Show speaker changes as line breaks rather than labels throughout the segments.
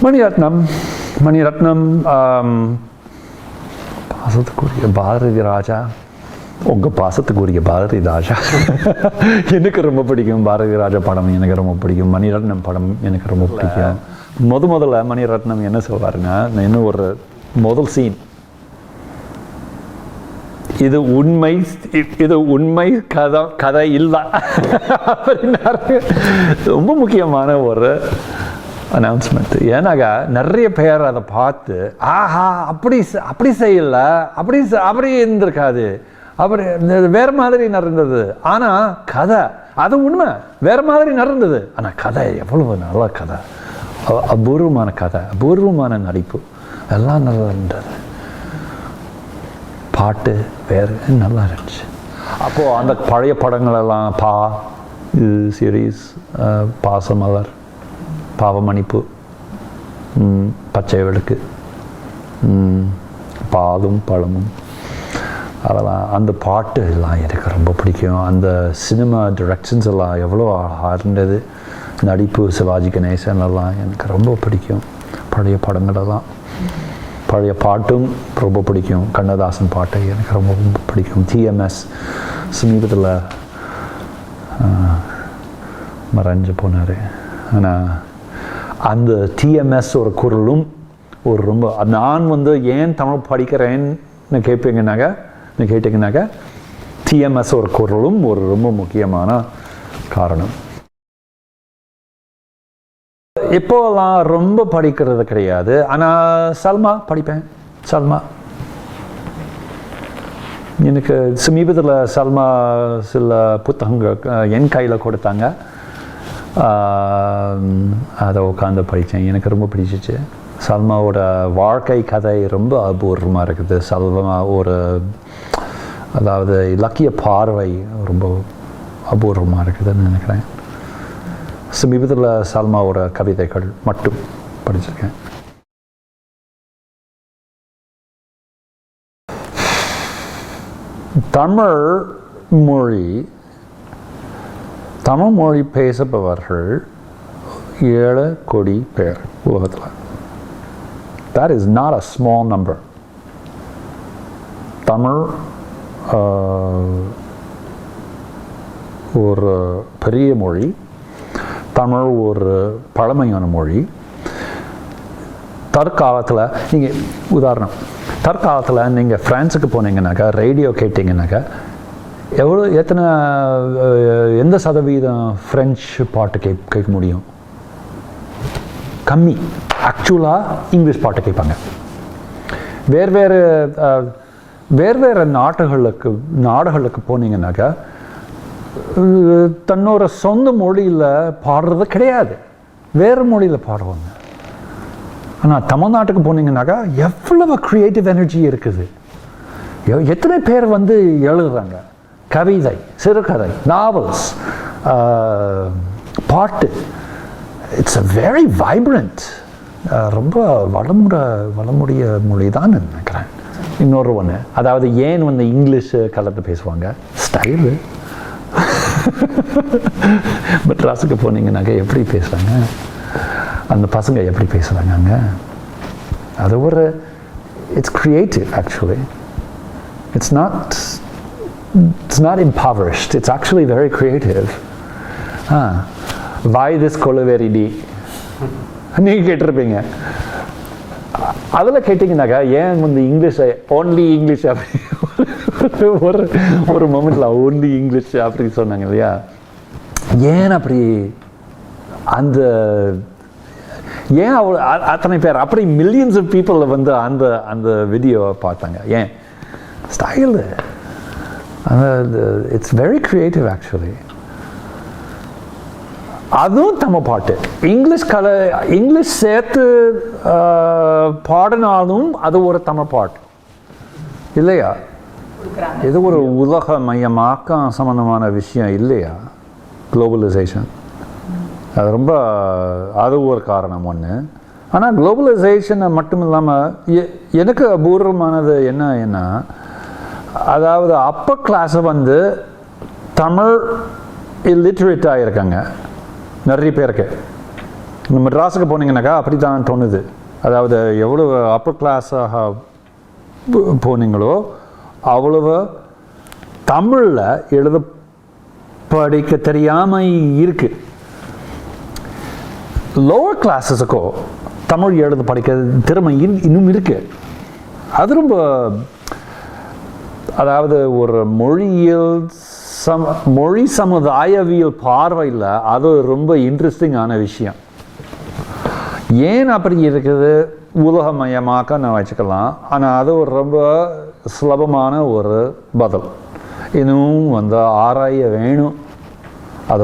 மணிரத்னம் பாசத்துக்குரிய பாரதி ராஜா. உங்கள் பாசத்துக்குரிய பாரதி ராஜா எனக்கு ரொம்ப பிடிக்கும். பாரதி ராஜா படம் எனக்கு ரொம்ப பிடிக்கும். மணிரத்னம் படம் எனக்கு ரொம்ப பிடிக்கும். முதல்ல மணிரத்னம் என்ன சொல்வாருங்க, இன்னும் ஒரு முதல் சீன், இது உண்மை கதை இல்லை அப்படின்னாரு. ரொம்ப முக்கியமான ஒரு அனௌன்ஸ்மெண்ட். ஏன்னாக்கா நிறைய பேர் அதை பார்த்து ஆஹா அப்படி செய்யல, அப்படி இருந்திருக்காது, அப்படி வேற மாதிரி நடந்தது. ஆனால் கதை அது உண்மை வேற மாதிரி நடந்தது. ஆனால் கதை எவ்வளவு நல்ல கதை, அபூர்வமான கதை, அபூர்வமான நடிப்பு, எல்லாம் நல்லா இருந்தது. பாட்டு வேறு நல்லா இருந்துச்சு. அப்போது அந்த பழைய படங்களெல்லாம் சீரீஸ், பாசமலர், பாவமணிப்பு, பச்சை விளக்கு, பாலும் பழமும், அதெல்லாம் அந்த பாட்டு எல்லாம் எனக்கு ரொம்ப பிடிக்கும். அந்த சினிமா டிரெக்ஷன்ஸ் எல்லாம் எவ்வளோ அழகாக இருந்தது. நடிப்பு சிவாஜி கணேசன் எல்லாம் எனக்கு ரொம்ப பிடிக்கும். பழைய படங்களெல்லாம், பழைய பாட்டும் ரொம்ப பிடிக்கும். கண்ணதாசன் பாட்டு எனக்கு ரொம்ப பிடிக்கும். டிஎம்எஸ் சமீபத்தில் மறைஞ்சு போனார். ஆனால் அந்த டிஎம்எஸ் ஒரு குரலும் ஒரு ரொம்ப, நான் ஏன் தமிழ் படிக்கிறேன்னு கேட்டிங்கனாக்கா டிஎம்எஸ் ஒரு குரலும் ஒரு ரொம்ப முக்கியமான காரணம். இப்போலாம் ரொம்ப படிக்கிறது கிடையாது. ஆனால் சல்மா படிப்பேன். சல்மா எனக்கு சமீபத்தில் சல்மா சில புத்தகங்கள் என் கையில் கொடுத்தாங்க. அதை உட்காந்து படித்தேன். எனக்கு ரொம்ப பிடிச்சிச்சு. சல்மாவோட வாழ்க்கை கதை ரொம்ப அபூர்வமாக இருக்குது. சல்மா ஒரு, அதாவது இலக்கிய பார்வை ரொம்ப அபூர்வமாக இருக்குதுன்னு நினைக்கிறேன். சமீபத்தில் சல்மாவோட கவிதைகள் மட்டும் படிச்சிருக்கேன். தமிழ் மொழி பேசுபவர்கள் 7 கோடி பேர் உலகத்தில். That is not a small number. Tamil ஒரு பெரிய மொழி. தமிழ் ஒரு பழமையான மொழி. தற்காலத்தில் நீங்கள் உதாரணம், தற்காலத்தில் நீங்கள் ஃப்ரான்ஸுக்கு போனீங்கன்னாக்கா, ரேடியோ கேட்டிங்கனாக்கா எந்த சதவீதம் ஃப்ரெஞ்சு பாட்டு கேட்க முடியும்? கம்மி. ஆக்சுவலாக இங்கிலீஷ் பாட்டு கேட்பாங்க. வேறு நாடுகளுக்கு போனீங்கன்னாக்கா தன்னோட சொந்த மொழியில் பாடுறது கிடையாது, வேறு மொழியில் பாடுவாங்க. ஆனால் தமிழ்நாட்டுக்கு போனீங்கன்னாக்கா எவ்வளவு க்ரியேட்டிவ் எனர்ஜி இருக்குது. எத்தனை பேர் எழுதுறாங்க கவிதை, சிறுகதை, நாவல்ஸ், பாட்டு. இட்ஸ் அ வெரி வைப்ரண்ட், ரொம்ப வளமுடைய மொழி தான் நினைக்கிறேன். இன்னொரு ஒன்று, அதாவது ஏன் இங்கிலீஷு கலந்து பேசுவாங்க, ஸ்டைலு. மெட்ராஸுக்கு போனீங்கன்னாக்கா எப்படி பேசுகிறாங்க, அந்த பசங்க எப்படி பேசுகிறாங்க அங்கே, அது ஒரு it's creative. Actually it's not impoverished, it's actually very creative. Why this கொலவெறிடி நீங்கள் கேட்டிருப்பீங்க. அதில் கேட்டிங்கனாக்கா ஏன் இங்கிலீஷை ஓன்லி இங்கிலீஷ் அப்படி ஒரு மொமெண்ட்டில் ஓன்லி இங்கிலீஷ் அப்படி சொன்னாங்க இல்லையா? ஏன் அப்படி அந்த ஏன் அவ்வளோ அத்தனை பேர் அப்படி மில்லியன்ஸ் ஆஃப் பீப்புள் அந்த வீடியோவை பார்த்தாங்க? ஏன்? Style. It's very creative actually. அதுவும் தமிழ் பாட்டு. இங்கிலீஷ் சேர்த்து பாடினாலும் அது ஒரு தமிழ் பாட்டு இல்லையா? இது ஒரு உலக மையமாக்கம் சம்பந்தமான விஷயம் இல்லையா? குளோபலைசேஷன் அது ஒரு காரணம் ஒன்று. ஆனால் குளோபலைசேஷனை மட்டும் இல்லாமல் எனக்கு அபூர்வமானது என்ன, அதாவது அப்பர் கிளாஸை தமிழ் இல்லிட்ரேட்டாக இருக்காங்க நிறைய பேருக்கு. இந்த மெட்ராஸுக்கு போனீங்கன்னாக்கா அப்படி தான் தோணுது. அதாவது எவ்வளோ அப்பர் கிளாஸாக போனீங்களோ அவ்வளவு தமிழில் எழுத படிக்க தெரியாமல் இருக்குது. லோவர் கிளாஸஸுக்கோ தமிழ் எழுத படிக்க திறமை இன்னும் இருக்குது. அது ரொம்ப, அதாவது ஒரு மொழி சமுதாயவியல் பார்வையில் அது ரொம்ப இன்ட்ரெஸ்டிங்கான விஷயம். ஏன் அப்படி இருக்குது உலகமயமாக்க நான் வச்சுக்கலாம். ஆனால் அது ஒரு ரொம்ப சுலபமான ஒரு பதில். இன்னும் ஆராய வேணும், அது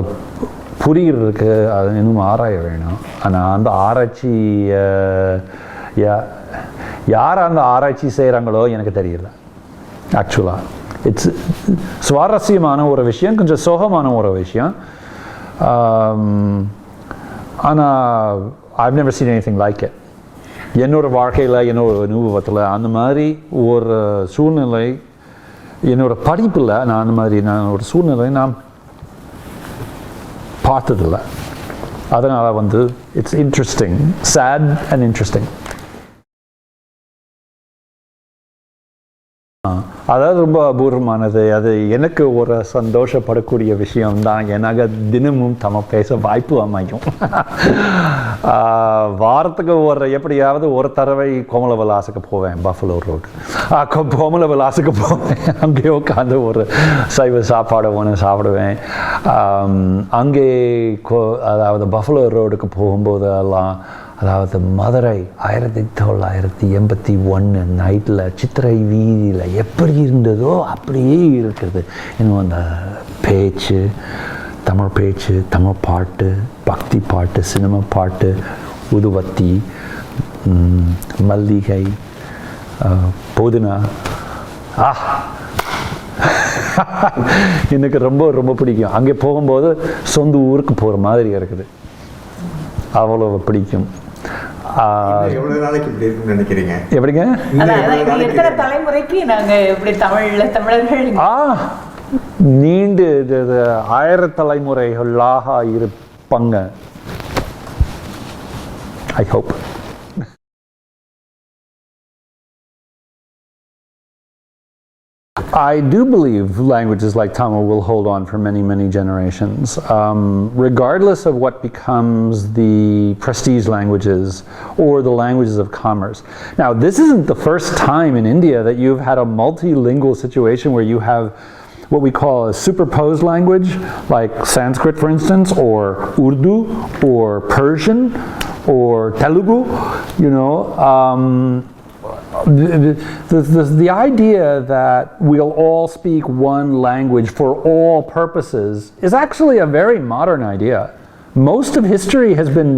புரிகிறதுக்கு அது இன்னும் ஆராய வேணும். ஆனால் அந்த ஆராய்ச்சியை யார் அந்த ஆராய்ச்சி செய்கிறாங்களோ எனக்கு தெரியல. ஆக்சுவலாக இட்ஸ் சுவாரஸ்யமான ஒரு விஷயம், கொஞ்சம் சோகமான ஒரு விஷயம். ஆனால் I've never seen anything like it. என்னோட வாழ்க்கையில், என்னோட அனுபவத்தில் அந்த மாதிரி ஒரு சூழ்நிலை, என்னோட படிப்பில் நான் அந்த மாதிரி ஒரு சூழ்நிலை நான் பார்த்ததில்லை. அதனால் it's interesting, sad and interesting. அதாவது ரொம்ப அபூர்வமானது. அது எனக்கு ஒரு சந்தோஷப்படக்கூடிய விஷயம்தான். எனக்கு தினமும் தமிழ் பேச வாய்ப்பு அமையும். வாரத்துக்கு எப்படியாவது ஒரு தடவை கோமல விலாசுக்கு போவேன், பஃபலோ ரோடு. கோமல விலாசுக்கு போவேன், அங்கே உட்காந்து ஒரு சைவ சாப்பாடு ஒன்று சாப்பிடுவேன். அங்கே அதாவது பஃபலோ ரோடுக்கு போகும்போது எல்லாம், அதாவது மதுரை 1981 நைட்டில் சித்திரை வீதியில் எப்படி இருந்ததோ அப்படியே இருக்குது. இன்னும் அந்த பேச்சு, தமிழ் பேச்சு, தமிழ் பாட்டு, பக்தி பாட்டு, சினிமா பாட்டு, உதுவத்தி, மல்லிகை, புதினா, எனக்கு ரொம்ப ரொம்ப பிடிக்கும். அங்கே போகும்போது சொந்த ஊருக்கு போகிற மாதிரி இருக்குது, அவ்வளோ பிடிக்கும்.
எவ்வளவு நாளைக்கு இப்படி இருக்குன்னு நினைக்கிறீங்க?
எப்படிங்க?
எத்தனை தலைமுறைக்கு நாங்க இப்படி தமிழர்கள்
நீண்டு 1000 தலைமுறைகளாக இருப்பாங்க. I hope. I do believe languages like Tamil will hold on for many, many generations, regardless of what becomes the prestige languages or the languages of commerce. Now, this isn't the first time in India that you've had a multilingual situation where you have what we call a superposed language, like Sanskrit, for instance, or Urdu, or Persian, or Telugu, you know. The idea that we'll all speak one language for all purposes is actually a very modern idea. Most of history has been,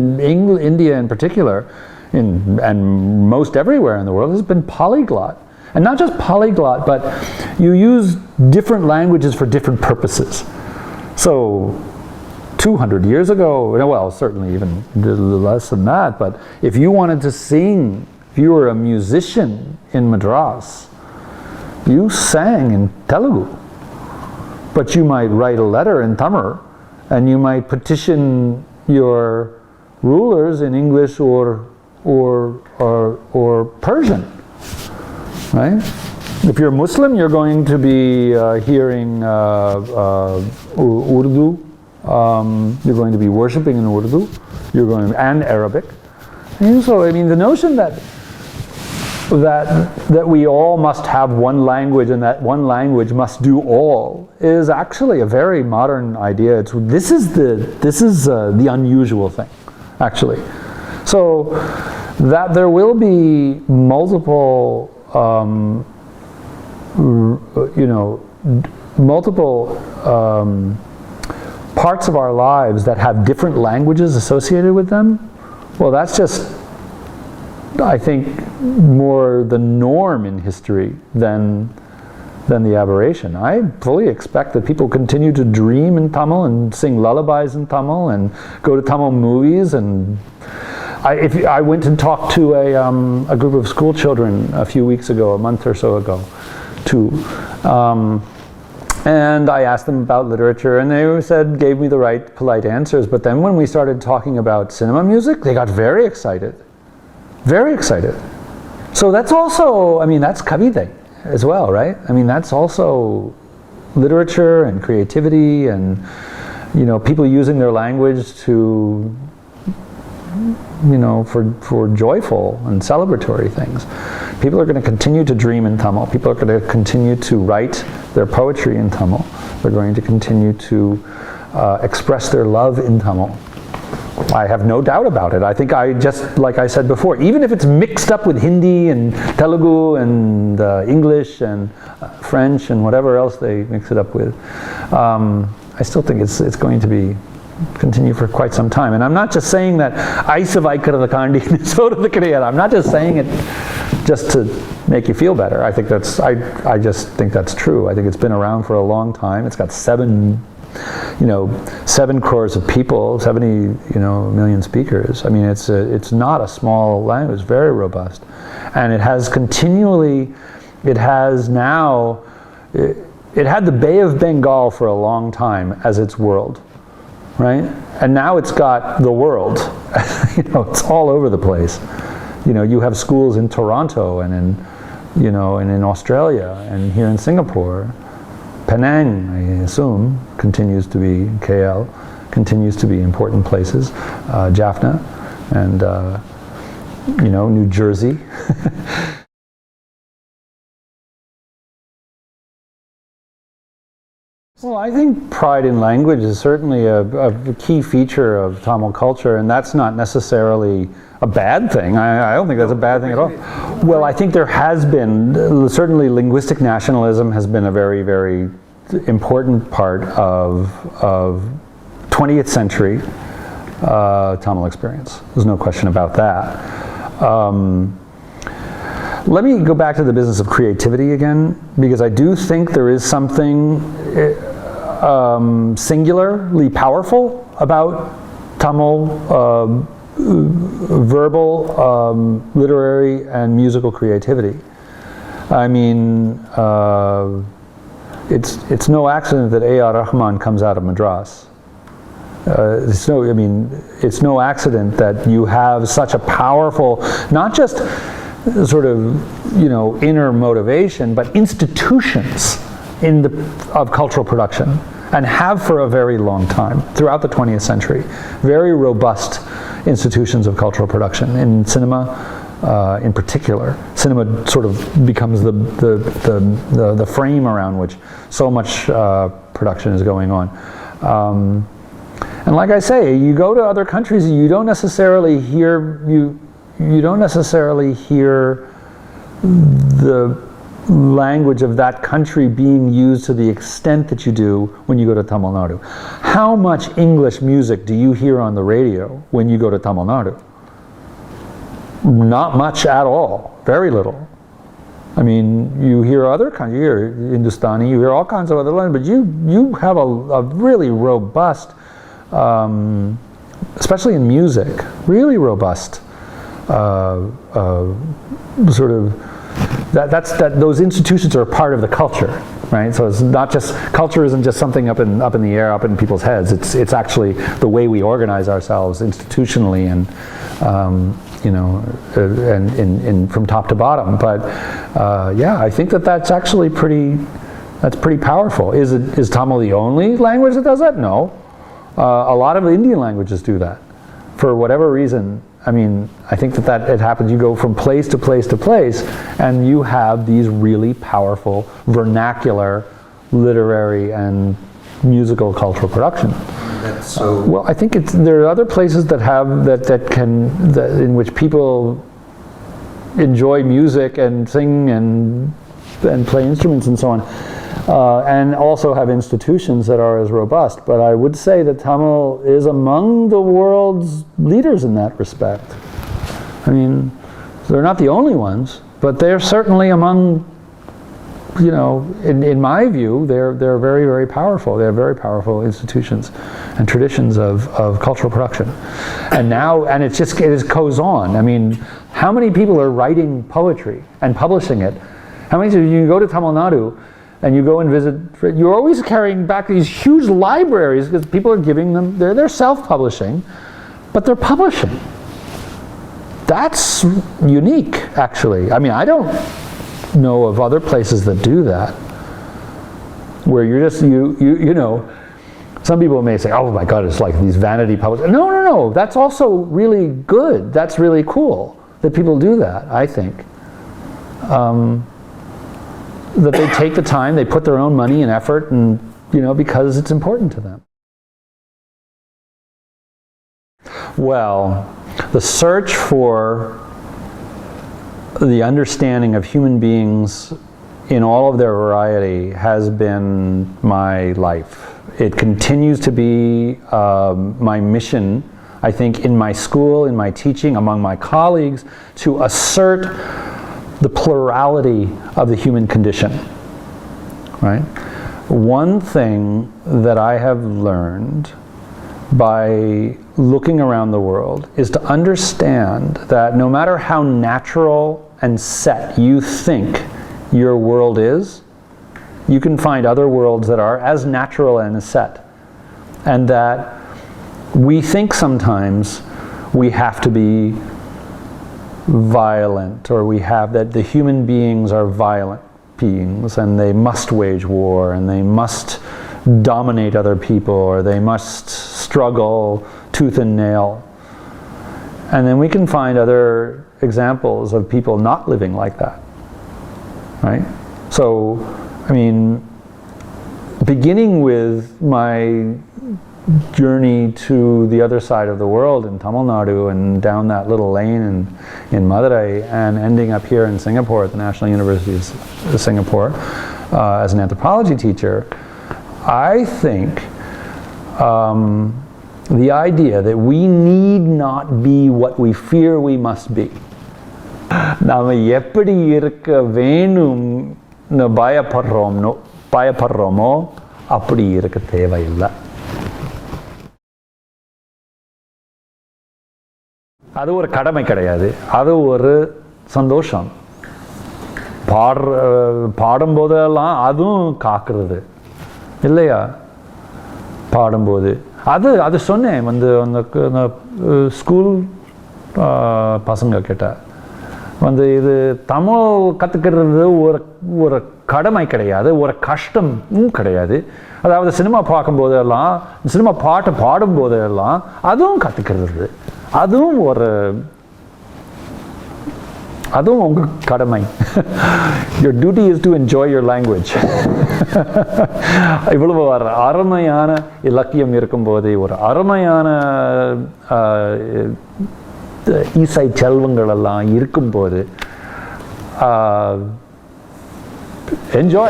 India in particular, and most everywhere in the world, has been polyglot. And not just polyglot, but you use different languages for different purposes. So 200 years ago, well, certainly even less than that, but if you wanted to sing, if you were a musician in Madras, you sang in Telugu, but you might write a letter in Tamil, and you might petition your rulers in English or Persian, right? If you're Muslim, you're going to be hearing Urdu. You're going to be worshiping in Urdu. You're going and Arabic. And so, I mean, the notion that we all must have one language and that one language must do all is actually a very modern idea. This is the unusual thing, actually. So that there will be multiple, parts of our lives that have different languages associated with them. Well, that's just, I think, more the norm in history than the aberration. I fully expect that people continue to dream in Tamil and sing lullabies in Tamil and go to Tamil movies. And I went and talked to a group of school children a few weeks ago, a month or so ago, too. And I asked them about literature, and they gave me the right polite answers. But then when we started talking about cinema music, they got very excited. Very excited. So that's also, I mean, that's kavide as well, right? I mean, that's also literature and creativity and, you know, people using their language to, you know, for joyful and celebratory things. People are going to continue to dream in Tamil. People are going to continue to write their poetry in Tamil. They're going to continue to express their love in Tamil. I have no doubt about it. I think like I said before, even if it's mixed up with Hindi and Telugu and English and French and whatever else they mix it up with, I still think it's going to continue for quite some time. And I'm not just saying that Aisavai Kandi I'm not just saying it just to make you feel better. I think I just think that's true. I think it's been around for a long time. It's got 7 crores of people, 70 million speakers. I mean, it's not a small language, it's very robust. And it has it had the Bay of Bengal for a long time as its world, right? And now it's got the world. It's all over the place. You have schools in Toronto and in Australia and here in Singapore. Penang, I assume, continues to be, KL, continues to be important places. Jaffna and, New Jersey. Well, I think pride in language is certainly a key feature of Tamil culture, and that's not necessarily a bad thing. I don't think that's a bad thing at all. Well, I think there has been, certainly linguistic nationalism has been a very, very important part of 20th century Tamil experience. There's no question about that. Let me go back to the business of creativity again, because I do think there is something singularly powerful about Tamil verbal, literary, and musical creativity. I mean, it's no accident that A.R. Rahman comes out of Madras. It's no accident that you have such a powerful, not just sort of, inner motivation, but institutions of cultural production, and have for a very long time, throughout the 20th century. Very robust institutions of cultural production. In cinema, in particular, cinema sort of becomes the frame around which so much production is going on. And like I say, you go to other countries, you don't necessarily hear the language of that country being used to the extent that you do when you go to Tamil Nadu. How much English music do you hear on the radio when you go to Tamil Nadu? Not much at all. Very little. I mean, you hear other kinds, you hear Hindustani, you hear all kinds of other languages, but you have a really robust, especially in music, really robust sort of, those institutions are a part of the culture, right? So it's not just, culture isn't just something up in the air, up in people's heads. It's actually the way we organize ourselves institutionally and and from top to bottom. But yeah, I think that's actually pretty powerful. Is Tamil the only language that does that? No. A lot of Indian languages do that. For whatever reason, I mean, I think that it happens. You go from place to place to place, and you have these really powerful vernacular, literary, and musical cultural production.
That's so.
Well, I think there are other places that have in which people enjoy music and sing and play instruments and so on, and also have institutions that are as robust. But I would say that Tamil is among the world's leaders in that respect. I mean, they're not the only ones, but they're certainly among, in my view, they're very, very powerful. They're very powerful institutions and traditions of cultural production. And it just goes on. I mean, how many people are writing poetry and publishing it? How many, you go to Tamil Nadu, and you go and visit, you're always carrying back these huge libraries because people are giving them, they're self-publishing, but they're publishing. That's unique, actually. I mean, I don't know of other places that do that, where you're just, you know, some people may say, oh my God, it's like these vanity publishers. No, that's also really good. That's really cool that people do that, I think. That they take the time, they put their own money and effort, and, you know, because it's important to them. Well, the search for the understanding of human beings in all of their variety has been my life. It continues to be my mission, I think, in my school, in my teaching, among my colleagues, to assert the plurality of the human condition, right? One thing that I have learned by looking around the world is to understand that no matter how natural and set you think your world is, you can find other worlds that are as natural and as set. And that we think sometimes we have to be violent, or we have that the human beings are violent beings and they must wage war and they must dominate other people, or they must struggle tooth and nail. And then we can find other examples of people not living like that, right? So, I mean, beginning with my journey to the other side of the world in Tamil Nadu and down that little lane in Madurai, and ending up here in Singapore at the National University of Singapore as an anthropology teacher, I think the idea that we need not be what we fear we must be. நாம எப்படி இருக்க வேணும்னு பயப்படுறோமோ அப்படி இருக்க தேவையில்லை. அது ஒரு கடமை கிடையாது, அது ஒரு சந்தோஷம். பாடும்போதெல்லாம் அதுவும் காக்கிறது இல்லையா? பாடும்போது அது சொன்னேன் வந்து அந்த ஸ்கூல் பசங்க கிட்ட வந்து, இது தமிழ் கற்றுக்கிறது ஒரு கடமை கிடையாது, ஒரு கஷ்டமும் கிடையாது. அதாவது சினிமா பார்க்கும்போதெல்லாம், சினிமா பாட்டு பாடும்போதெல்லாம் அதுவும் கற்றுக்கிறது, அதுவும் உங்கள் கடமை. Your duty is to enjoy your language. இவ்வளவு அருமையான இலக்கியம் இருக்கும்போது, ஒரு அருமையான இசை செல்வங்கள் எல்லாம் இருக்கும்போது, enjoy.